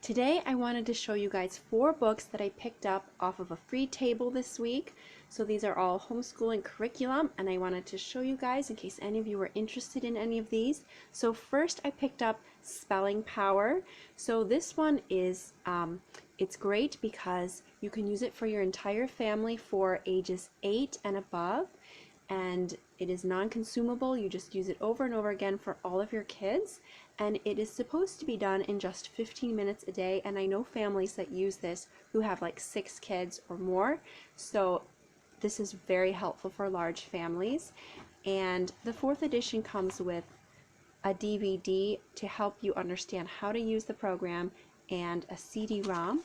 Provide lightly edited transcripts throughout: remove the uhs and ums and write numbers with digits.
Today I wanted to show you guys 4 books that I picked up off of a free table this week. So these are all homeschooling curriculum, and I wanted to show you guys in case any of you were interested in any of these. So first I picked up Spelling Power. So this one is it's great because you can use it for your entire family for ages 8 and above, and it is non-consumable. You just use it over and over again for all of your kids, and it is supposed to be done in just 15 minutes a day. And I know families that use this who have like 6 kids or more, so this is very helpful for large families. And the 4th edition comes with a DVD to help you understand how to use the program and a CD-ROM.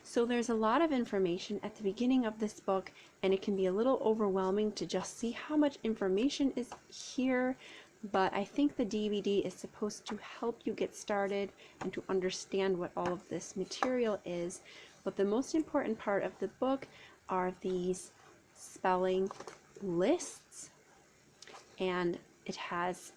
So there's a lot of information at the beginning of this book, and it can be a little overwhelming to just see how much information is here, but I think the DVD is supposed to help you get started and to understand what all of this material is. But the most important part of the book are these spelling lists, and it has,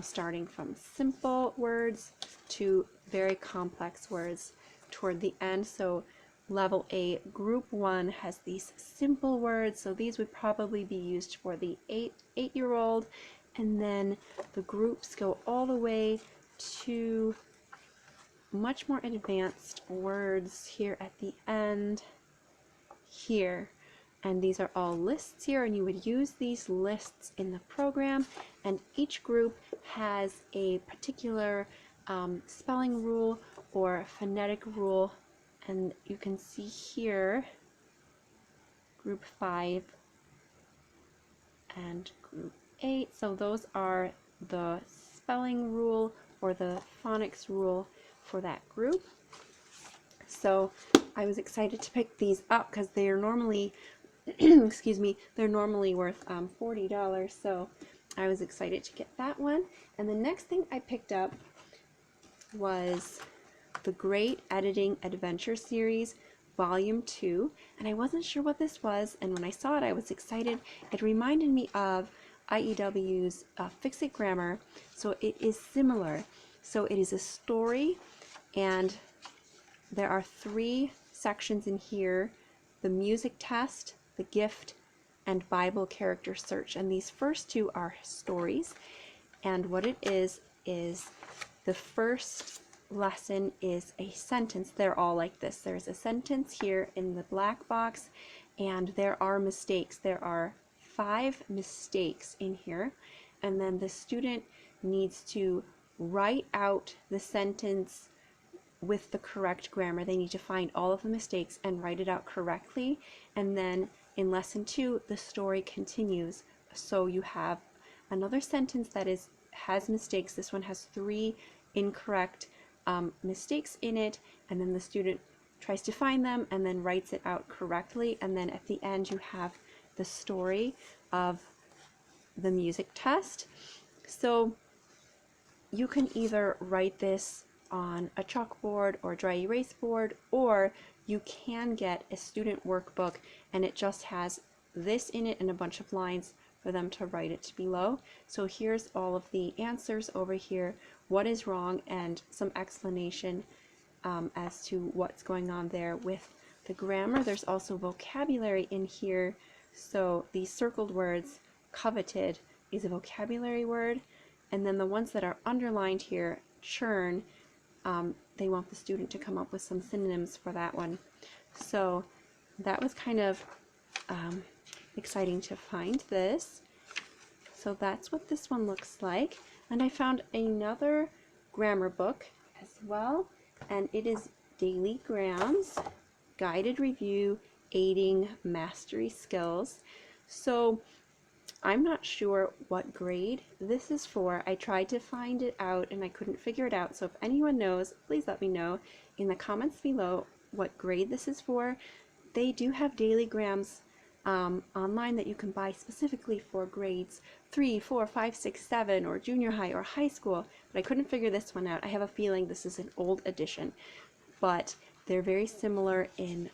starting from simple words to very complex words toward the end. So level A, group 1 has these simple words, so these would probably be used for the 8-year-old, and then the groups go all the way to much more advanced words here at the end here. And these are all lists here, and you would use these lists in the program, and each group has a particular spelling rule or phonetic rule. And you can see here group 5 and group 8. So those are the spelling rule or the phonics rule for that group. So I was excited to pick these up because they are normally excuse me, they're normally worth $40, so I was excited to get that one. And the next thing I picked up was the Great Editing Adventure Series Volume 2, and I wasn't sure what this was, and when I saw it I was excited. It reminded me of IEW's Fix-It Grammar, so it is similar. So it is a story, and there are 3 sections in here: the music test, the gift, and Bible character search. And these first 2 are stories, and what it is the first lesson is a sentence. They're all like this. There's a sentence here in the black box, and there are mistakes. There are 5 mistakes in here, and then the student needs to write out the sentence with the correct grammar. They need to find all of the mistakes and write it out correctly. And then in lesson 2 the story continues, so you have another sentence that has mistakes. This one has 3 incorrect mistakes in it, and then the student tries to find them and then writes it out correctly. And then at the end you have the story of the music test. So you can either write this on a chalkboard or dry erase board, or you can get a student workbook, and it just has this in it and a bunch of lines for them to write it below. So here's all of the answers over here, what is wrong, and some explanation as to what's going on there with the grammar. There's also vocabulary in here. So these circled words, coveted is a vocabulary word, and then the ones that are underlined here, churn, they want the student to come up with some synonyms for that one. So that was kind of exciting to find this. So that's what this one looks like. And I found another grammar book as well, and it is Daily Grams Guided Review Aiding Mastery Skills. So I'm not sure what grade this is for. I tried to find it out and I couldn't figure it out. So if anyone knows, please let me know in the comments below what grade this is for. They do have Daily Grams online that you can buy specifically for grades 3, 4, 5, 6, 7, or junior high or high school, but I couldn't figure this one out. I have a feeling this is an old edition, but they're very similar in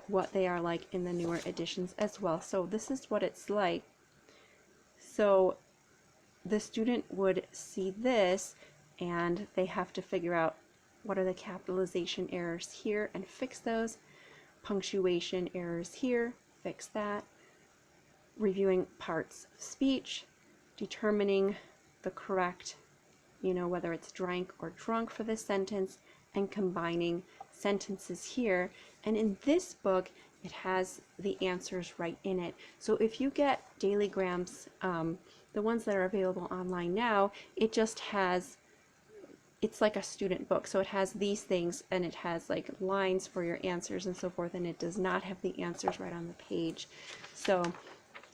what they are like in the newer editions as well. So this is what it's like. So the student would see this and they have to figure out what are the capitalization errors here and fix those, punctuation errors here, fix that, reviewing parts of speech, determining the correct, whether it's drank or drunk for this sentence, and combining sentences here. And in this book, it has the answers right in it. So if you get Dailygrams, the ones that are available online now, it just has, it's like a student book. So it has these things, and it has like lines for your answers and so forth, and it does not have the answers right on the page. So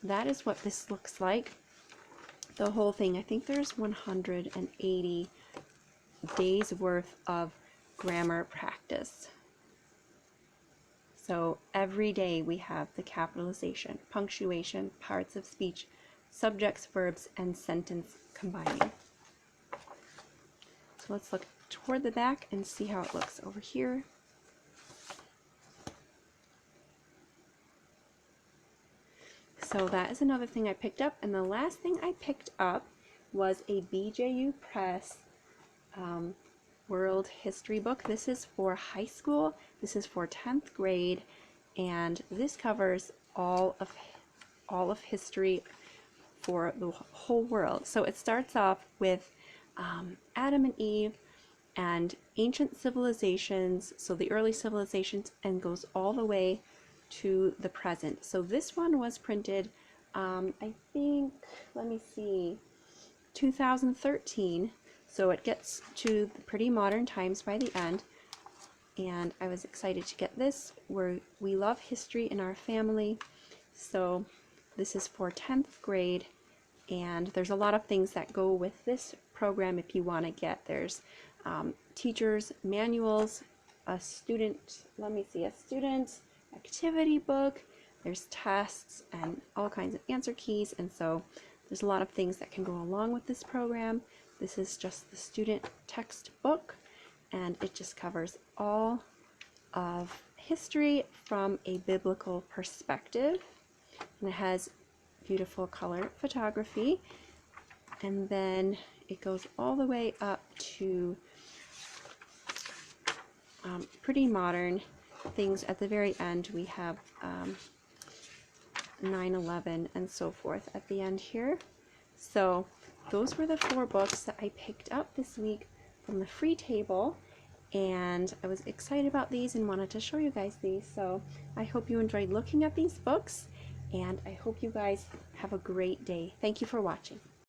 that is what this looks like. The whole thing, I think there's 180 days worth of grammar practice. So every day we have the capitalization, punctuation, parts of speech, subjects, verbs, and sentence combining. So let's look toward the back and see how it looks over here. So that is another thing I picked up. And the last thing I picked up was a BJU Press World History book. This is for high school. This is for 10th grade, and this covers all of history for the whole world. So it starts off with Adam and Eve and ancient civilizations, so the early civilizations, and goes all the way to the present. So this one was printed, I think, let me see, 2013. So it gets to pretty modern times by the end, and I was excited to get this. We love history in our family, so this is for 10th grade, and there's a lot of things that go with this program if you want to get. There's teachers' manuals, a student activity book, there's tests and all kinds of answer keys, and so there's a lot of things that can go along with this program. This is just the student textbook, and it just covers all of history from a biblical perspective, and it has beautiful color photography, and then it goes all the way up to pretty modern things. At the very end we have 9/11 and so forth at the end here. So those were the 4 books that I picked up this week from the free table, and I was excited about these and wanted to show you guys these. So I hope you enjoyed looking at these books, and I hope you guys have a great day. Thank you for watching.